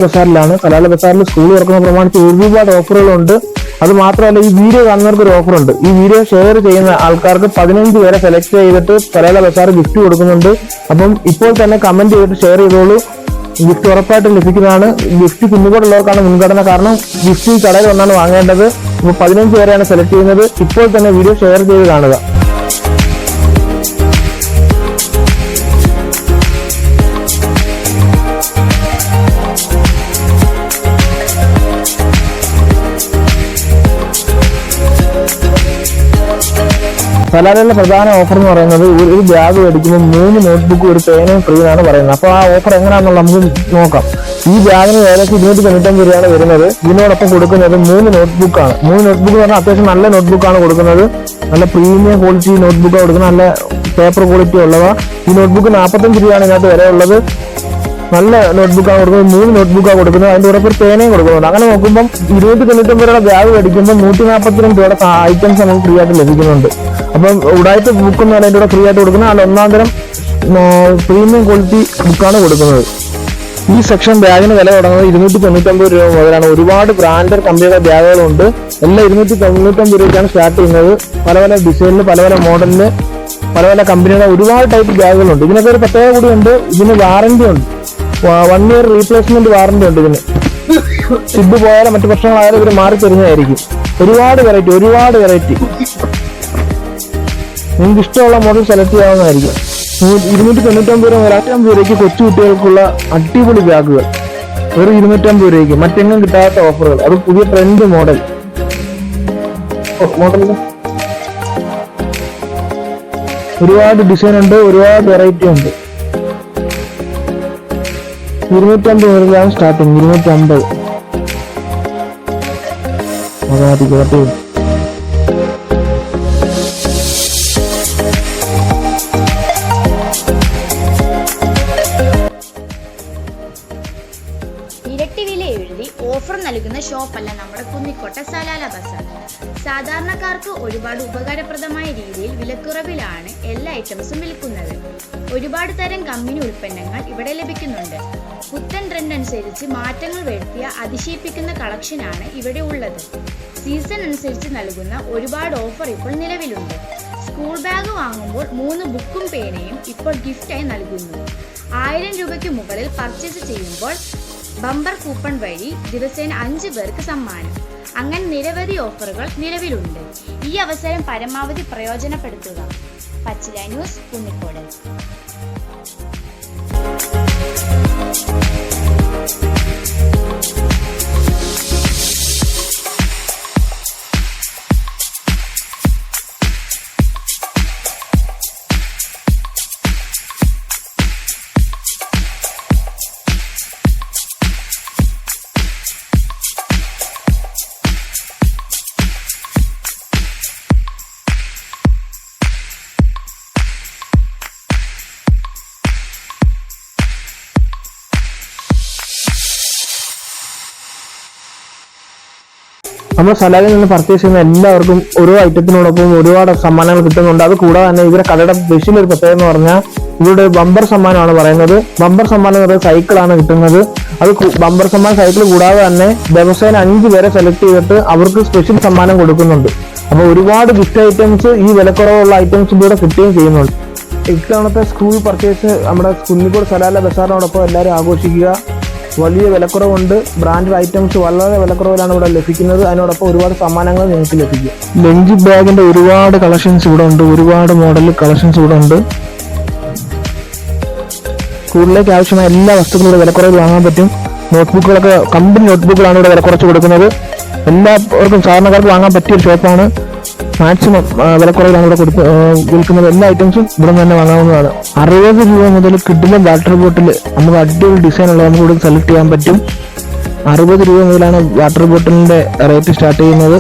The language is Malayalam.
ബസാറിലാണ്. സലാല ബസാറിൽ സ്കൂൾ തുറക്കുന്ന പ്രമാണിച്ച് ഒരുപാട് ഓഫറുകളുണ്ട്. അത് മാത്രമല്ല, ഈ വീഡിയോ കാണുന്നവർക്ക് ഒരു ഓഫറുണ്ട്. ഈ വീഡിയോ ഷെയർ ചെയ്യുന്ന ആൾക്കാർക്ക് 15 പേരെ സെലക്ട് ചെയ്തിട്ട് സലാല ബസാർ ഗിഫ്റ്റ് കൊടുക്കുന്നുണ്ട്. അപ്പം ഇപ്പോൾ തന്നെ കമന്റ് ചെയ്തിട്ട് ഷെയർ ചെയ്തോളൂ. ഗിഫ്റ്റ് ഉറപ്പായിട്ടും ലഭിക്കുന്നതാണ്. ഗിഫ്റ്റ് കുഞ്ഞുകൂടുള്ളവർക്കാണ് മുൻഗണന. കാരണം ഗിഫ്റ്റ് ഈ കടയിൽ ഒന്നാണ് വാങ്ങേണ്ടത്. അപ്പോൾ 15 പേരെയാണ് സെലക്ട് ചെയ്യുന്നത്. ഇപ്പോൾ തന്നെ വീഡിയോ ഷെയർ ചെയ്ത് കാണുക. സലാലയിലെ പ്രധാന ഓഫർ എന്ന് പറയുന്നത് ഒരു ബാഗ് മേടിക്കുമ്പോൾ 3 നോട്ട്ബുക്ക് ഒരു പേനയും ഫ്രീ എന്നാണ് പറയുന്നത്. അപ്പോൾ ആ ഓഫർ എങ്ങനെയാണെന്നുള്ള നമുക്ക് നോക്കാം. ഈ ബാഗിന് ഏകദേശം 295 രൂപയാണ് വരുന്നത്. ഇതിനോടൊപ്പം കൊടുക്കുന്നത് 3 നോട്ട്ബുക്കാണ്. 3 നോട്ട്ബുക്ക് എന്ന് പറഞ്ഞാൽ അത്യാവശ്യം നല്ല നോട്ട്ബുക്കാണ് കൊടുക്കുന്നത്. നല്ല പ്രീമിയം ക്വാളിറ്റി നോട്ട്ബുക്കാണ് കൊടുക്കുന്നത്. നല്ല പേപ്പർ ക്വാളിറ്റി ഉള്ളവ. ഈ നോട്ട്ബുക്ക് 45 രൂപയാണ് ഇതിനകത്ത് വില ഉള്ളത്. നല്ല നോട്ട്ബുക്കാണ് കൊടുക്കുന്നത്. 3 നോട്ട്ബുക്കാണ് കൊടുക്കുന്നത്. അതിന്റെ കൂടെ ഒരു പേനയും കൊടുക്കുന്നുണ്ട്. അങ്ങനെ നോക്കുമ്പോൾ 295 രൂപയുടെ ബാഗ് മേടിക്കുമ്പോൾ 142 രൂപയുടെ ഐറ്റംസ് നമുക്ക് ഫ്രീ ആയിട്ട് ലഭിക്കുന്നുണ്ട്. അപ്പം ഉടായ്പ ബുക്ക് എന്ന് പറയുന്നത് ഫ്രീ ആയിട്ട് കൊടുക്കുന്നത്. അതിൽ ഒന്നാം തരം പ്രീമിയം ക്വാളിറ്റി ബുക്കാണ് കൊടുക്കുന്നത്. ഈ സെക്ഷൻ ബാഗിന് വില തുടങ്ങുന്നത് 299 രൂപ മുതലാണ്. ഒരുപാട് ബ്രാൻഡഡ് കമ്പനികളുടെ ബാഗുകളുണ്ട്. എല്ലാം 295 രൂപയ്ക്കാണ് സ്റ്റാർട്ട് ചെയ്യുന്നത്. പല പല ഡിസൈനിൽ, പല പല മോഡലില്, പല പല കമ്പനികളുടെ ഒരുപാട് ടൈപ്പ് ബാഗുകളുണ്ട്. ഇതിനൊക്കെ ഒരു പ്രത്യേകത കൂടിയുണ്ട്. ഇതിന് വാറന്റി ഉണ്ട്. 1 ഇയർ റീപ്ലേസ്മെന്റ് വാറന്റി ഉണ്ട് ഇതിന്. സിബ് പോയാലും മറ്റു പ്രശ്നങ്ങളായാലും ഇവർ മാറി തരുന്നതായിരിക്കും. ഒരുപാട് വെറൈറ്റി നിങ്ങൾക്ക് ഇഷ്ടമുള്ള മോഡൽ സെലക്ട് ചെയ്യാവുന്നതായിരിക്കും. 299 രൂപ 150 രൂപയ്ക്ക് കൊച്ചു കുട്ടികൾക്കുള്ള അടിപൊളി ബാഗുകൾ വെറും 250 രൂപയ്ക്ക്. മറ്റെങ്ങും കിട്ടാത്ത ഓഫറുകൾ. അത് പുതിയ ട്രെൻഡ് മോഡൽ. ഒരുപാട് ഡിസൈൻ ഉണ്ട്, ഒരുപാട് വെറൈറ്റി ഉണ്ട്. 250 മുതലാണ് സ്റ്റാർട്ടിങ്. 250 ഇരട്ടി വില എഴുതി ഓഫർ നൽകുന്ന ഷോപ്പല്ല നമ്മുടെ കുന്നിക്കോട്ട സലാല ബസാർ. സാധാരണക്കാർക്ക് ഒരുപാട് ഉപകാരപ്രദമായ രീതിയിൽ വിലക്കുറവിലാണ് എല്ലാ ഐറ്റംസും വിൽക്കുന്നത്. ഒരുപാട് തരം കമ്പനി ഉൽപ്പന്നങ്ങൾ ഇവിടെ ലഭിക്കുന്നുണ്ട്. പുത്തൻ ട്രെൻഡ് അനുസരിച്ച് മാറ്റങ്ങൾ വരുത്തിയ അതിശയിപ്പിക്കുന്ന കളക്ഷനാണ് ഇവിടെ ഉള്ളത്. സീസൺ അനുസരിച്ച് നൽകുന്ന ഒരുപാട് ഓഫർ ഇപ്പോൾ നിലവിലുണ്ട്. സ്കൂൾ ബാഗ് വാങ്ങുമ്പോൾ 3 ബുക്കും പേനയും ഇപ്പോൾ ഗിഫ്റ്റായി നൽകുന്നു. 1000 രൂപയ്ക്ക് മുകളിൽ പർച്ചേസ് ചെയ്യുമ്പോൾ ബമ്പർ കൂപ്പൺ വഴി ദിവസേന 5 പേർക്ക് സമ്മാനം. അങ്ങനെ നിരവധി ഓഫറുകൾ നിലവിലുണ്ട്. ഈ അവസരം പരമാവധി പ്രയോജനപ്പെടുത്തുക. പച്ചില ന്യൂസ്, കുന്നിക്കോട്. നമ്മൾ സലാലയിൽ നിന്ന് പർച്ചേസ് ചെയ്യുന്ന എല്ലാവർക്കും ഓരോ ഐറ്റത്തിനോടൊപ്പം ഒരുപാട് സമ്മാനങ്ങൾ കിട്ടുന്നുണ്ട്. അത് കൂടാതെ തന്നെ ഇവരുടെ കടയുടെ സ്പെഷ്യൽ ഒരു പ്രത്യേകത എന്ന് പറഞ്ഞാൽ ഇവരുടെ ബമ്പർ സമ്മാനമാണ് പറയുന്നത്. ബമ്പർ സമ്മാനം എന്ന് പറയുന്നത് സൈക്കിളാണ് കിട്ടുന്നത്. അത് ബമ്പർ സമ്മാനം സൈക്കിൾ കൂടാതെ തന്നെ ദിവസേന 5 പേരെ സെലക്ട് ചെയ്തിട്ട് അവർക്ക് സ്പെഷ്യൽ സമ്മാനം കൊടുക്കുന്നുണ്ട്. അപ്പോൾ ഒരുപാട് ഗിഫ്റ്റ് ഐറ്റംസ്, ഈ വിലക്കുറവുള്ള ഐറ്റംസ് ഇവിടെ കിട്ടുകയും ചെയ്യുന്നുണ്ട്. ഇത്തവണത്തെ സ്കൂൾ പർച്ചേസ് നമ്മുടെ കുന്നിക്കോട് സലാല ബസാറിനോടൊപ്പം എല്ലാവരും ആഘോഷിക്കുക. വലിയ വിലക്കുറവുണ്ട്. ബ്രാൻഡഡ് ഐറ്റംസ് വളരെ വിലക്കുറവിലാണ് ഇവിടെ ലഭിക്കുന്നത്. അതിനോടൊപ്പം ഒരുപാട് സമ്മാനങ്ങൾ നിങ്ങൾക്ക് ലഭിക്കും. ലഞ്ച് ബാഗിന്റെ ഒരുപാട് കളക്ഷൻസ് ഇവിടെ ഉണ്ട്. ഒരുപാട് മോഡൽ കളക്ഷൻസ് ഇവിടെ ഉണ്ട്. സ്കൂളിലേക്ക് ആവശ്യമായ എല്ലാ വസ്തുക്കളും ഇവിടെ വിലക്കുറവിൽ വാങ്ങാൻ പറ്റും. നോട്ട്ബുക്കുകളൊക്കെ കമ്പനി നോട്ട്ബുക്കുകളാണ് ഇവിടെ വിലക്കുറച്ച് കൊടുക്കുന്നത്. എല്ലാവർക്കും സാധാരണക്കാർക്ക് വാങ്ങാൻ പറ്റിയ ഒരു ഷോപ്പാണ്. മാക്സിമം വിലക്കുറവിലാണ് ഇവിടെ വിൽക്കുന്നത്. എല്ലാ ഐറ്റംസും ഇവിടെ തന്നെ വാങ്ങാവുന്നതാണ്. 60 രൂപ മുതൽ കിഡിലും വാട്ടർ ബോട്ടിൽ നമുക്ക് അടിപൊളി ഡിസൈൻ ഉള്ളത് നമുക്ക് ഇവിടെ സെലക്ട് ചെയ്യാൻ പറ്റും. 60 രൂപ മുതലാണ് വാട്ടർ ബോട്ടിലിന്റെ റേറ്റ് സ്റ്റാർട്ട് ചെയ്യുന്നത്.